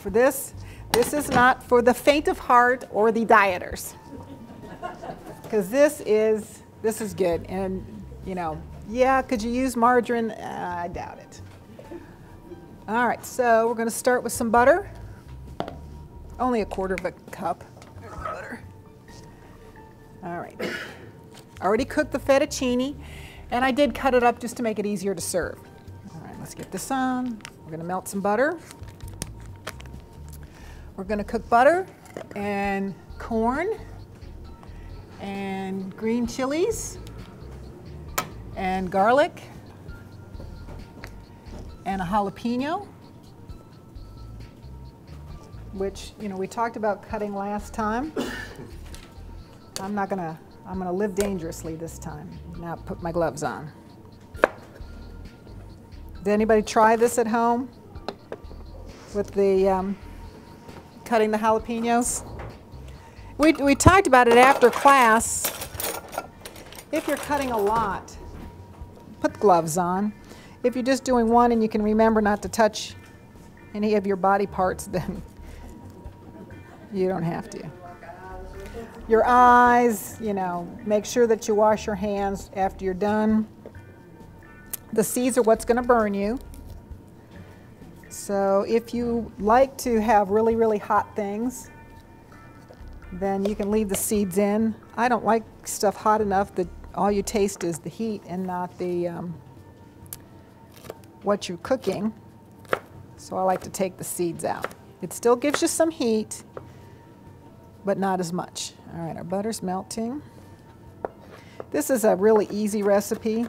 for this. This is not for the faint of heart or the dieters. Because this is good. And, you know, yeah, could you use margarine? I doubt it. All right, so we're going to start with some butter. Only 1/4 of a cup. There's my butter. All right. I already cooked the fettuccine, and I did cut it up just to make it easier to serve. All right, let's get this on. We're going to melt some butter. We're going to cook butter and corn and green chilies and garlic and a jalapeno, which, you know, we talked about cutting last time. I'm gonna live dangerously this time. Now put my gloves on. Did anybody try this at home with the cutting the jalapenos? We talked about it after class. If you're cutting a lot, put gloves on. If you're just doing one and you can remember not to touch any of your body parts, then you don't have to. Your eyes, you know, make sure that you wash your hands after you're done. The seeds are what's going to burn you. So if you like to have really, really hot things, then you can leave the seeds in. I don't like stuff hot enough that all you taste is the heat and not the what you're cooking. So I like to take the seeds out. It still gives you some heat, but not as much. All right, our butter's melting. This is a really easy recipe.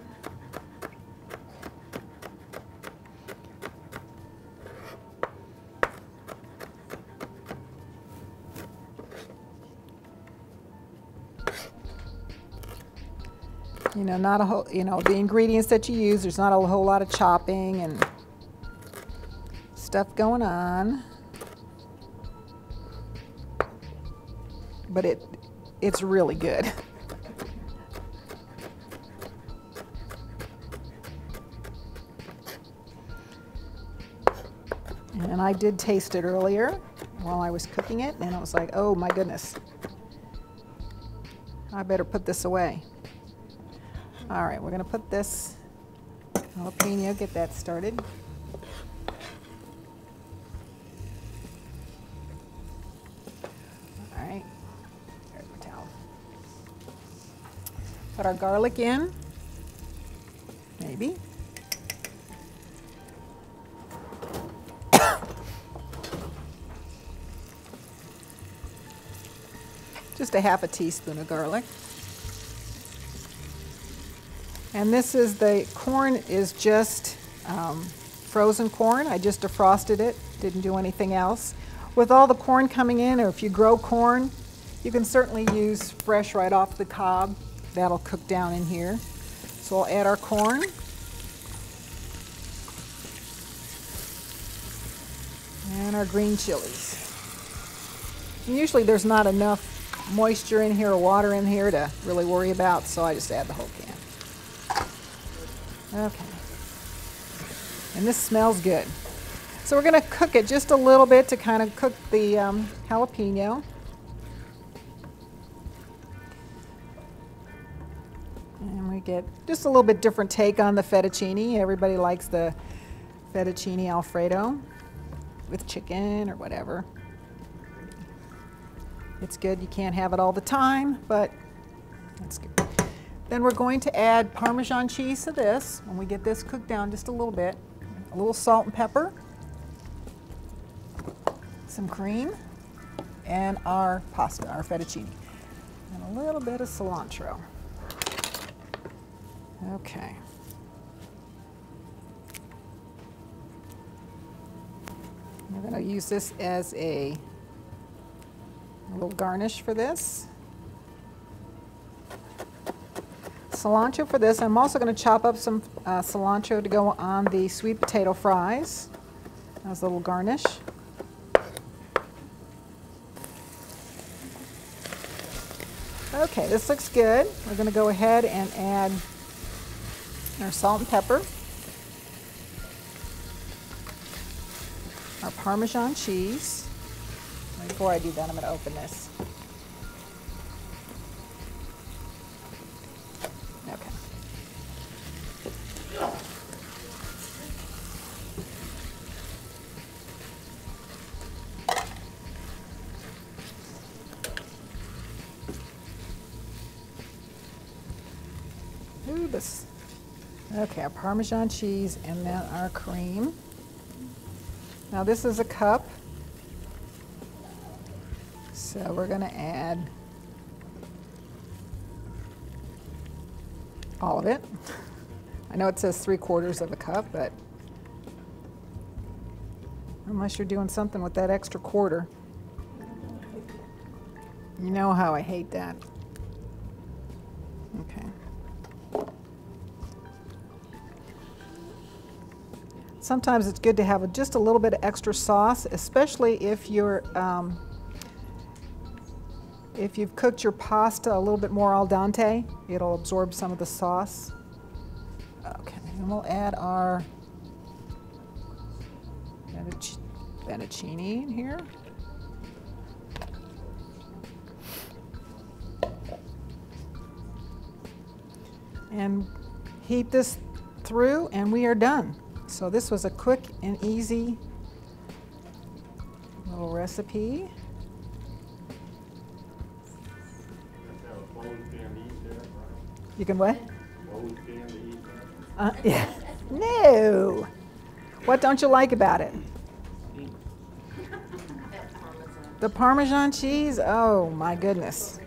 You know, not a whole, you know, the ingredients that you use, there's not a whole lot of chopping and stuff going on. But it's really good. And I did taste it earlier while I was cooking it, and I was like, oh my goodness. I better put this away. All right, we're going to put this jalapeno, get that started. All right, there's my towel. Put our garlic in, maybe. Just a half a teaspoon of garlic. And this is the corn is just frozen corn. I just defrosted it, didn't do anything else. With all the corn coming in, or if you grow corn, you can certainly use fresh right off the cob. That'll cook down in here. So we'll add our corn. And our green chilies. And usually there's not enough moisture in here or water in here to really worry about, so I just add the whole can. Okay, and this smells good. So we're going to cook it just a little bit to kind of cook the jalapeno. And we get just a little bit different take on the fettuccine. Everybody likes the fettuccine Alfredo with chicken or whatever. It's good. You can't have it all the time, but it's good. Then we're going to add Parmesan cheese to this when we get this cooked down just a little bit. A little salt and pepper, some cream, and our pasta, our fettuccine, and a little bit of cilantro. Okay. We're going to use this as a little garnish for this. Cilantro for this. I'm also going to chop up some cilantro to go on the sweet potato fries as a little garnish. Okay, this looks good. We're going to go ahead and add our salt and pepper, our Parmesan cheese. Before I do that, I'm going to open this. Okay. Ooh, this. Okay, our Parmesan cheese and then our cream. Now this is a cup. So we're going to add all of it. I know it says 3/4 of a cup, but unless you're doing something with that extra quarter, you know how I hate that. Okay. Sometimes it's good to have just a little bit of extra sauce, especially if you've cooked your pasta a little bit more al dente. It'll absorb some of the sauce. Okay, and we'll add our fettuccine in here. And heat this through and we are done. So this was a quick and easy little recipe. You can what? Yeah. No. What don't you like about it? The Parmesan cheese? Oh my goodness.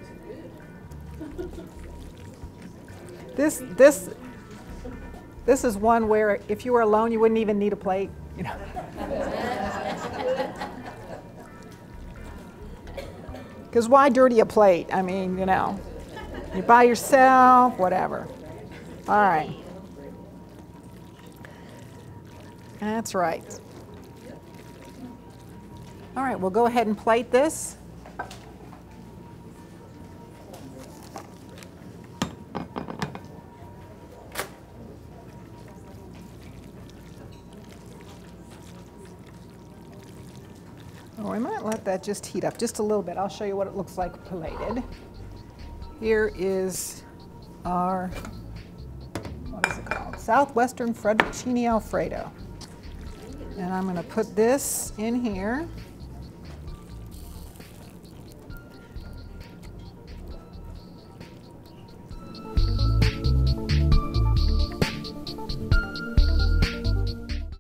This is one where if you were alone, you wouldn't even need a plate, you know. Because why dirty a plate? I mean, you know, you're by yourself, whatever. All right. That's right. All right, we'll go ahead and plate this. Oh, I might let that just heat up just a little bit. I'll show you what it looks like plated. Here is our, what is it called? Southwestern Fettuccine Alfredo. And I'm going to put this in here.